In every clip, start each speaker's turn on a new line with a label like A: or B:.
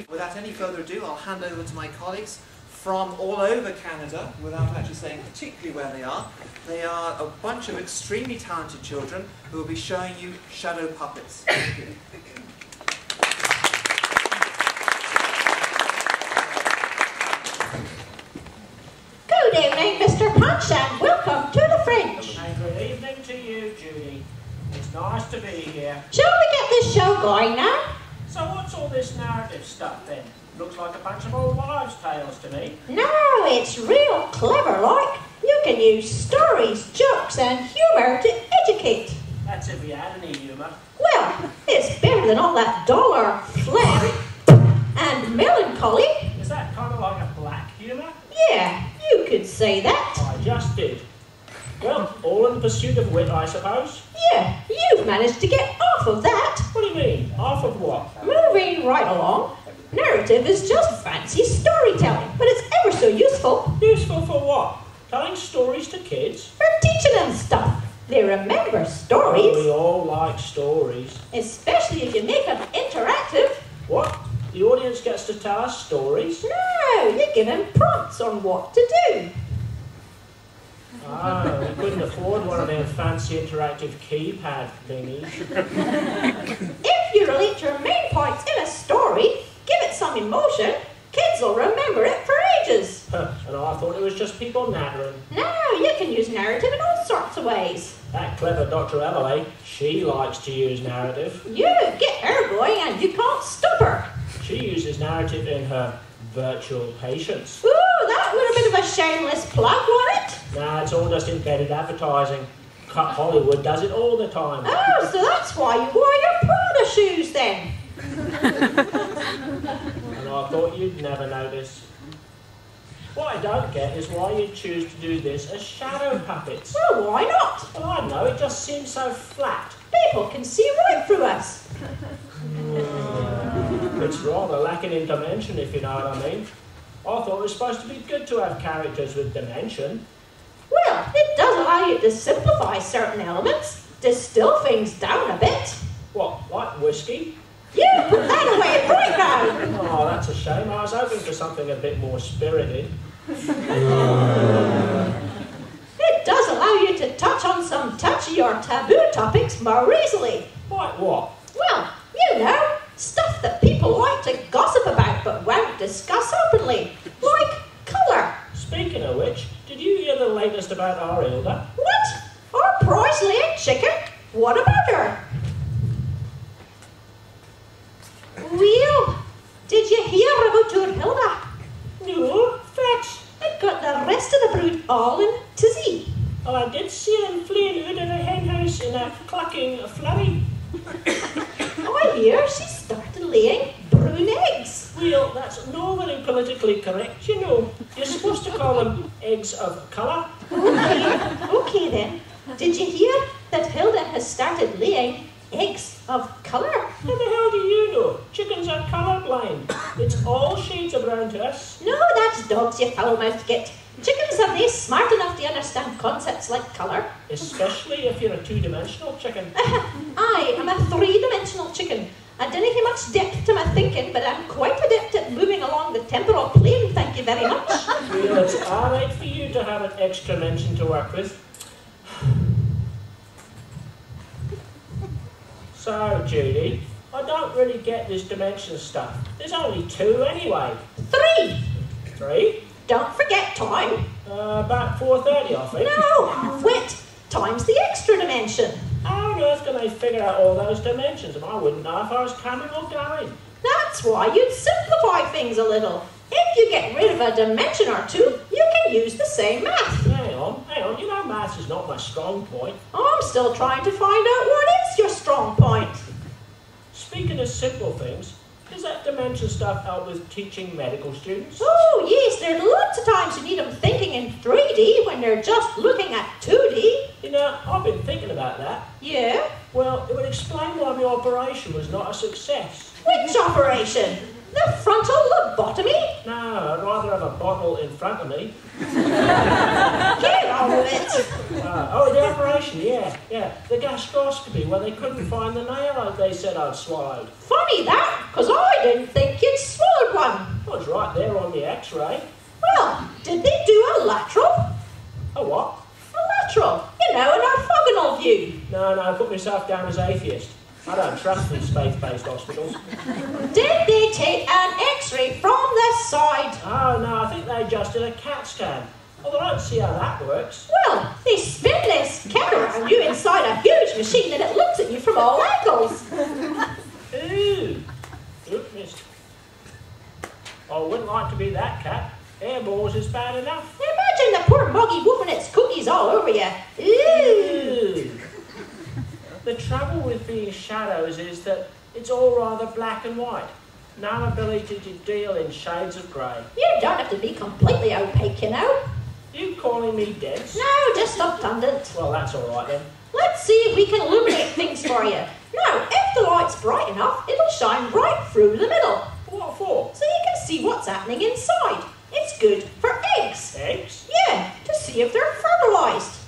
A: Without any further ado, I'll hand over to my colleagues from all over Canada, without actually saying particularly where they are. They are a bunch of extremely talented children who will be showing you shadow puppets.
B: Good evening, Mr. Punch, and welcome to the Fringe.
C: And good evening to you, Judy. It's nice to be here.
B: Shall we get this show going now?
C: So what's all this narrative stuff then? Looks like a bunch of old wives' tales to me.
B: No, it's real clever, like. You can use stories, jokes, and humour to educate.
C: That's if we had any humour.
B: Well, it's better than all that dollar, phlegm, and melancholy.
C: Is that kind of like a black humour?
B: Yeah, you could say that.
C: I just did. Well, all in the pursuit of wit, I suppose.
B: Yeah, you've managed to get off of that.
C: What do you mean? Off of what?
B: Moving right along. Narrative is just fancy storytelling, but it's ever so useful.
C: Useful for what? Telling stories to kids?
B: For teaching them stuff. They remember stories.
C: Oh, we all like stories.
B: Especially if you make them interactive.
C: What? The audience gets to tell us stories?
B: No, you give them prompts on what to do.
C: Ah, we couldn't afford one of them fancy interactive keypad thingies.
B: If you relate your main points in a story, give it some emotion, kids will remember it for ages.
C: And I thought it was just people nattering.
B: No, you can use narrative in all sorts of ways.
C: That clever Dr. Everley, she likes to use narrative.
B: You get her going and you can't stop her.
C: She uses narrative in her virtual patients.
B: Ooh, that would have been a shameless plug, wouldn't it?
C: Nah, it's all just embedded advertising. Hollywood does it all the time.
B: Oh, so that's why you wore your Prada shoes then.
C: And I thought you'd never notice. What I don't get is why you choose to do this as shadow puppets.
B: Well, why not?
C: Well, I know, it just seems so flat.
B: People can see right through us.
C: It's rather lacking in dimension, if you know what I mean. I thought it was supposed to be good to have characters with dimension.
B: Well, it does allow you to simplify certain elements, distill things down a bit.
C: What, like whiskey?
B: You put that away right now.
C: Oh, that's a shame. I was hoping for something a bit more spirited.
B: It does allow you to touch on some touchy or taboo topics more easily.
C: Like what?
B: Well, you know, stuff that people like to gossip about but won't discuss openly, like colour.
C: Speaking of which, did you hear the latest about our Hilda?
B: What? Our prize-laying chicken? What about her? Well, did you hear about your Hilda?
C: No, facts.
B: It got the rest of the brood all in tizzy.
C: Oh, I did see them fleeing out of the hen house in a clucking flurry.
B: I hear she started laying brown eggs.
C: Well, that's not very politically correct, you know. You're supposed to call them eggs of colour.
B: Okay then. Did you hear that Hilda has started laying eggs of colour?
C: How the hell do you know? Chickens are colourblind. It's all shades of brown to us.
B: No, that's dogs, you foul-mouthed git. Chickens are they smart enough to understand concepts like colour?
C: Especially if you're a two-dimensional chicken.
B: I am a three-dimensional chicken. I didn't have much depth to my thinking, but I'm quite adept at moving along the temporal plane, thank you very much.
C: Well, it's alright for you to have an extra dimension to work with. So, Judy, I don't really get this dimension stuff. There's only two anyway.
B: 3.
C: 3?
B: Don't forget time.
C: About 4:30, I think.
B: No, wait. Time's the extra dimension.
C: How on earth can they figure out all those dimensions? And I wouldn't know if I was coming or going.
B: That's why you'd simplify things a little. If you get rid of a dimension or two, you can use the same math.
C: Hang on. You know maths is not my strong point.
B: I'm still trying to find out what is your strong point.
C: Speaking of simple things, does that dimension stuff help with teaching medical students?
B: Oh yes, there are lots of times you need them thinking in 3D when they're just looking at 2D.
C: You know, I've been thinking about that.
B: Yeah?
C: Well, it would explain why my operation was not a success.
B: Which operation? The frontal lobotomy?
C: No, I'd rather have a bottle in front of me.
B: Get on with it.
C: Oh, the operation, yeah. The gastroscopy, where they couldn't find the nail they said I'd swallowed.
B: Funny that, because I didn't think you'd swallow
C: was right there on the X-ray.
B: Well, did they do a lateral?
C: A what?
B: A lateral. You know, an orthogonal view.
C: No, I put myself down as atheist. I don't trust these faith-based hospitals.
B: Did they take an X-ray from the side?
C: Oh, no, I think they just did a CAT scan. Although I don't see how that works.
B: Well, they spin this camera on you inside a huge machine and it looks at you from all angles.
C: Ooh. Oop, missed. I wouldn't like to be that cat. Airballs is bad enough.
B: Imagine the poor muggy wolfing its cookies all over you. Ooh.
C: The trouble with being shadows is that it's all rather black and white. No ability to deal in shades of grey.
B: You don't have to be completely opaque, you know.
C: You calling me dense?
B: No, just abundant.
C: Well, that's all right then.
B: Let's see if we can illuminate things for you. Now, if the light's bright enough, it'll shine right through the middle.
C: What for?
B: So you can see what's happening inside. It's good for eggs.
C: Eggs?
B: Yeah, to see if they're fertilised.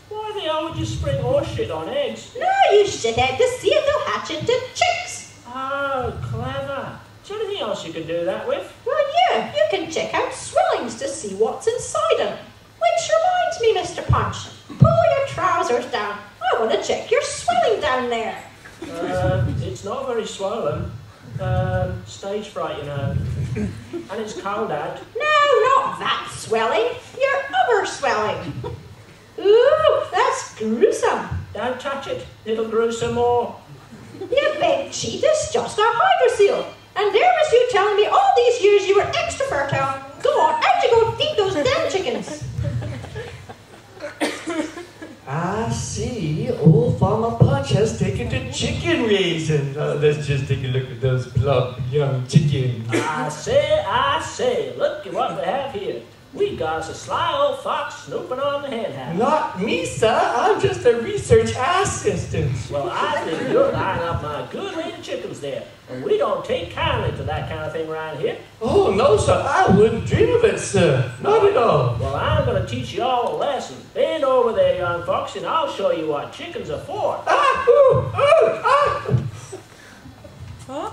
C: Why the hell would you spring horse shit on eggs?
B: No, you shithead, to see if they'll hatch into chicks.
C: Oh, clever. Is there anything else you can do that with?
B: Well, yeah, you can check out swellings to see what's inside them. Which reminds me, Mr. Punch, pull your trousers down. I want to check your swelling down there.
C: It's not very swollen. Stage fright, you know. And it's cold out.
B: No, not that swelling. Your other swelling. Ooh, that's gruesome.
C: Don't touch it. It'll grew some more.
B: You big cheat, it's just a hydrocele. And there was you telling me all these years you were extra fertile. Go on, out you go feed those damn chickens.
D: I see. Old Farmer Punch has taken to chicken raising. Let's just take a look at those plump young chickens.
C: I say, look at what we have here. We got us a sly old fox snooping on the hen house.
D: Not me, sir. I'm just a research assistant.
C: Well, I think you're lining up my good lady chickens there. And we don't take kindly to that kind of thing around here.
D: Oh, no, sir. I wouldn't dream of it, sir. Not at all.
C: Well, I'm going to teach you all a lesson. Bend over there, young fox, and I'll show you what chickens are for.
D: Ah! Ooh! Ah!
E: Huh?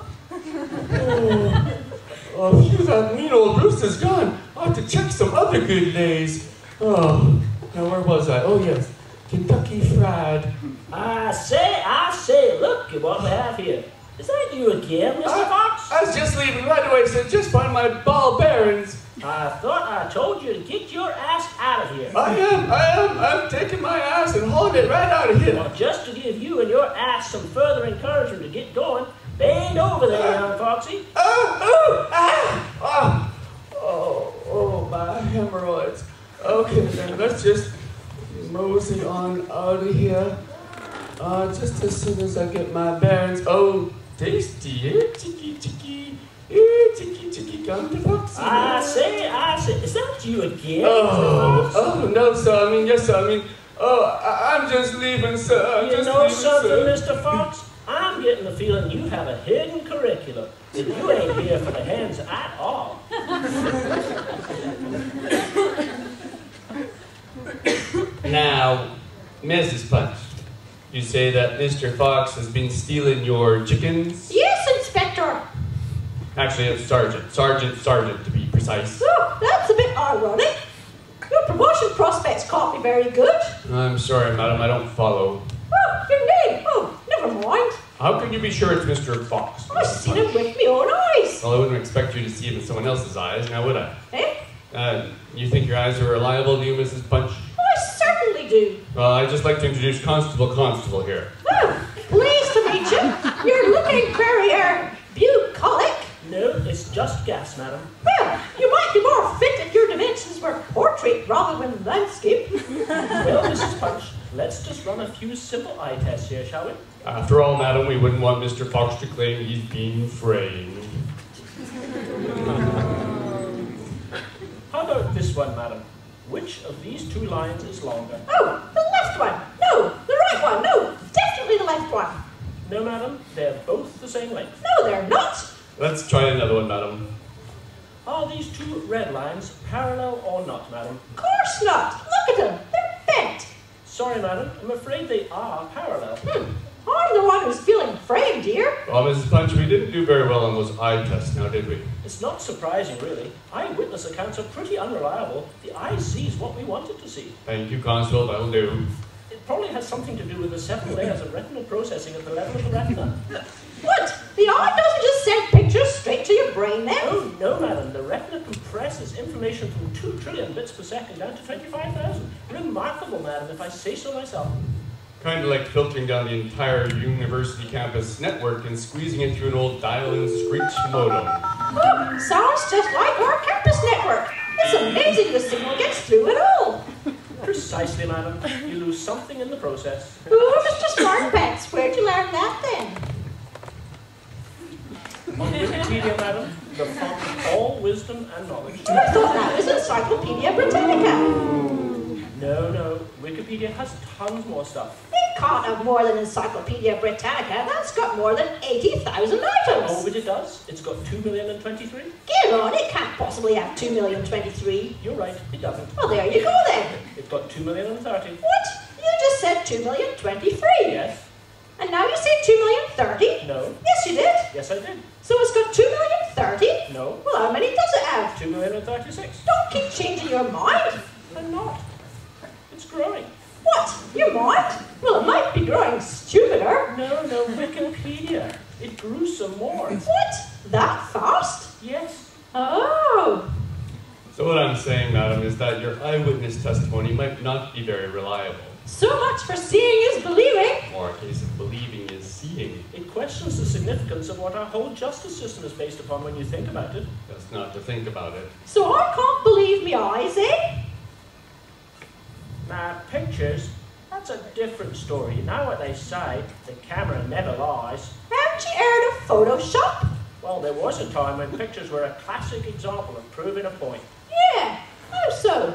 D: Oh, phew, that mean old rooster's gone. I'll have to check some other good lays. Oh, now where was I? Oh, yes. Kentucky Fried.
C: I say, look at what we have here. Is that you again, Mr. Fox?
D: I was just leaving right away, sir. Just find my ball bearings.
C: I thought I told you to get your ass out of here.
D: I am. I'm taking my ass and hauling it right out of here.
C: Well, just to give you and your ass some further encouragement to get going, bend over there, young foxy.
D: Oh, my hemorrhoids. Okay, then let's just mosey on out of here. Just as soon as I get my bearings. Oh, tasty, eh? Chicky, come to foxy.
C: I say, is that you again?
D: Oh, no, sir. Yes, sir. I'm just leaving, sir.
C: You know something, Mr. Fox? I'm getting the feeling you have a hidden curriculum. That you ain't here for the hens at all.
D: Now, Mrs. Punch, you say that Mr. Fox has been stealing your chickens?
B: Yes, Inspector.
D: Actually, it's Sergeant to be precise.
B: Oh, that's a bit ironic. Your promotion prospects can't be very good.
D: I'm sorry, madam, I don't follow.
B: Oh, your name. Oh, never mind.
D: How can you be sure it's Mr. Fox?
B: I've seen him with my own eyes.
D: Well, I wouldn't expect you to see it with someone else's eyes, now would I?
B: Eh?
D: You think your eyes are reliable, do you, Mrs. Punch?
B: I certainly do.
D: Well, I'd just like to introduce Constable here.
B: Oh, pleased to meet you. You're looking very, bucolic.
C: No, it's just gas, madam.
B: Well, you might be more fit if your dimensions were portrait rather than landscape.
C: Well, Mrs. Punch, let's just run a few simple eye tests here, shall we?
D: After all, madam, we wouldn't want Mr. Fox to claim he's being framed.
C: How about this one, madam? Which of these two lines is longer?
B: Oh, the left one. No, the right one. No, definitely the left one.
C: No, madam, they're both the same length.
B: No, they're not.
D: Let's try another one, madam.
C: Are these two red lines parallel or not, madam?
B: Of course not. Look at them. They're bent.
C: Sorry, madam, I'm afraid they are parallel.
B: I I'm the one who's feeling framed here.
D: Well, Mrs. Punch, we didn't do very well on those eye tests now, did we?
C: It's not surprising, really. Eyewitness accounts are pretty unreliable. The eye sees what we want it to see.
D: Thank you, Constable, that'll do.
C: It probably has something to do with the several layers of retinal processing at the level of the retina.
B: What? The eye doesn't just send pictures straight to your brain then?
C: Oh, no, madam. The retina compresses information from 2 trillion bits per second down to 25,000. Remarkable, madam, if I say so myself.
D: Kind of like filtering down the entire university campus network and squeezing it through an old dial-in screech modem.
B: Oh, sounds just like our campus network. It's amazing the signal gets through at all.
C: Precisely, madam. You lose something in the process.
B: Oh, Mr. Smartpants, where'd you learn that then?
C: On Wikipedia, madam, the font of all wisdom and knowledge.
B: I thought that was Encyclopedia Britannica.
C: No. Wikipedia has tons more stuff.
B: It can't have more than Encyclopedia Britannica. That's got more than 80,000 items.
C: Oh, but it does. It's got 2,023,000.
B: Get on, it can't possibly have 2,023,000.
C: You're right, it doesn't.
B: Well, there you go then.
C: It's got 2,030,000.
B: What? You just said 2,023,000.
C: Yes.
B: And now you say 2,030,000?
C: No.
B: Yes, you did.
C: Yes, I did.
B: So it's got 2,030,000?
C: No.
B: Well, how many does it have?
C: 2,036,000.
B: Don't keep changing your mind.
C: I'm not. It's growing.
B: What? Your mind? Well, it might be growing stupider.
C: No, Wikipedia. It grew some more.
B: What? That fast?
C: Yes.
B: Oh.
D: So what I'm saying, madam, is that your eyewitness testimony might not be very reliable.
B: So much for seeing is believing.
D: Or a case of believing is seeing.
C: It questions the significance of what our whole justice system is based upon when you think about it.
D: That's not to think about it.
B: So I can't believe me eyes, eh?
C: Now, pictures, that's a different story. You know what they say, the camera never lies.
B: Haven't you heard of Photoshop?
C: Well, there was a time when pictures were a classic example of proving a point.
B: Yeah. How so?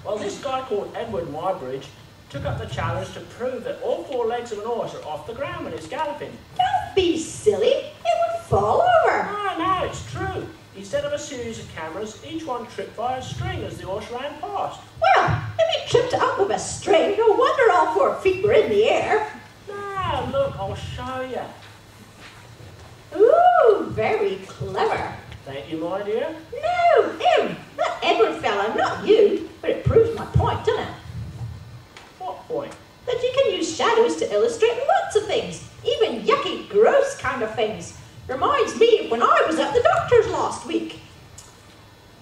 C: Well, this guy called Edward Mybridge took up the challenge to prove that all 4 legs of an horse are off the ground when it's galloping.
B: Don't be silly. It would fall over.
C: No, it's true. He set up a series of cameras, each one tripped by a string as the horse ran past.
B: Well, if he tripped it up with a string, no wonder all 4 feet were in the air.
C: Now, look, I'll show you.
B: Ooh, very clever.
C: Thank you, my dear.
B: No, him. That Edward fella, not you. But it proves my point, doesn't it?
C: What point?
B: That you can use shadows to illustrate lots of things. Even yucky, gross kind of things. Reminds me of when I was at the doctor's last week.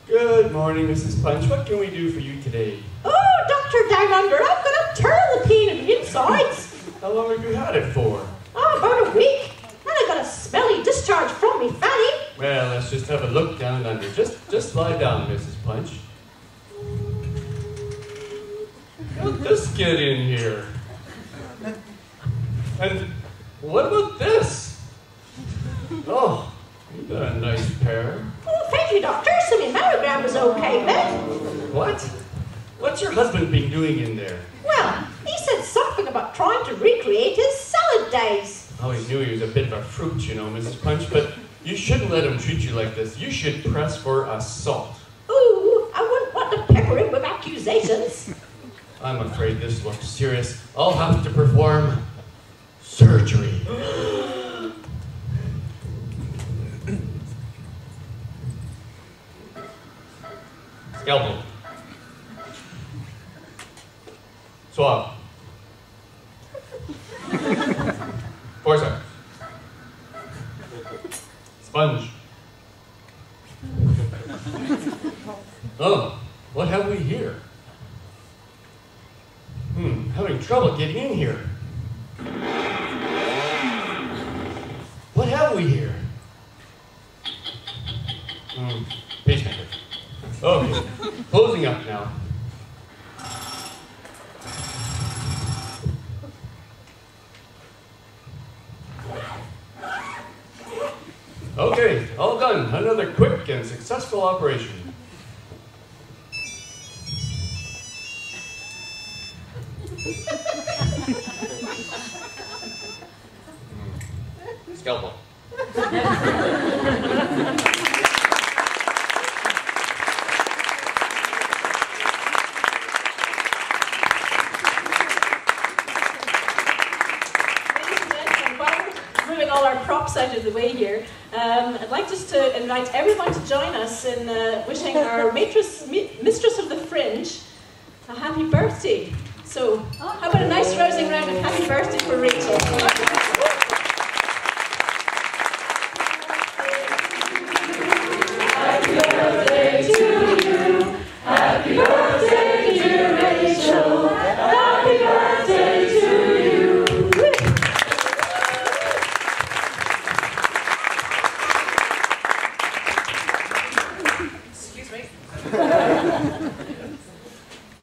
D: Good morning, Mrs. Punch. What can we do for you today?
B: Oh, Dr. Down Under, I've got a terrible pain in the insides.
D: How long have you had it for?
B: Oh, about a week. And I got a smelly discharge from me fanny.
D: Well, let's just have a look down under. Just lie down, Mrs. Punch. How'd this get in here? And what about this? Oh, you got a nice pair.
B: Oh, thank you, doctor. So my mammogram was okay, then.
D: What? What's your husband been doing in there?
B: Well, he said something about trying to recreate his salad days.
D: I always knew he was a bit of a fruit, you know, Mrs. Punch, but you shouldn't let him treat you like this. You should press for assault.
B: Ooh, I wouldn't want to pepper him with accusations.
D: I'm afraid this looks serious. I'll have to perform surgery. Scalpel. Swab. Forceps. Sponge. Oh, what have we here? Having trouble getting in here. What have we here? Pacemaker. Okay, closing up now. Okay, all done. Another quick and successful operation. Scalpel.
B: Ladies and gentlemen,
F: props out of the way here, I'd like just to invite everyone to join us in wishing our mistress of the Fringe a happy birthday. So, how about a nice rousing round of happy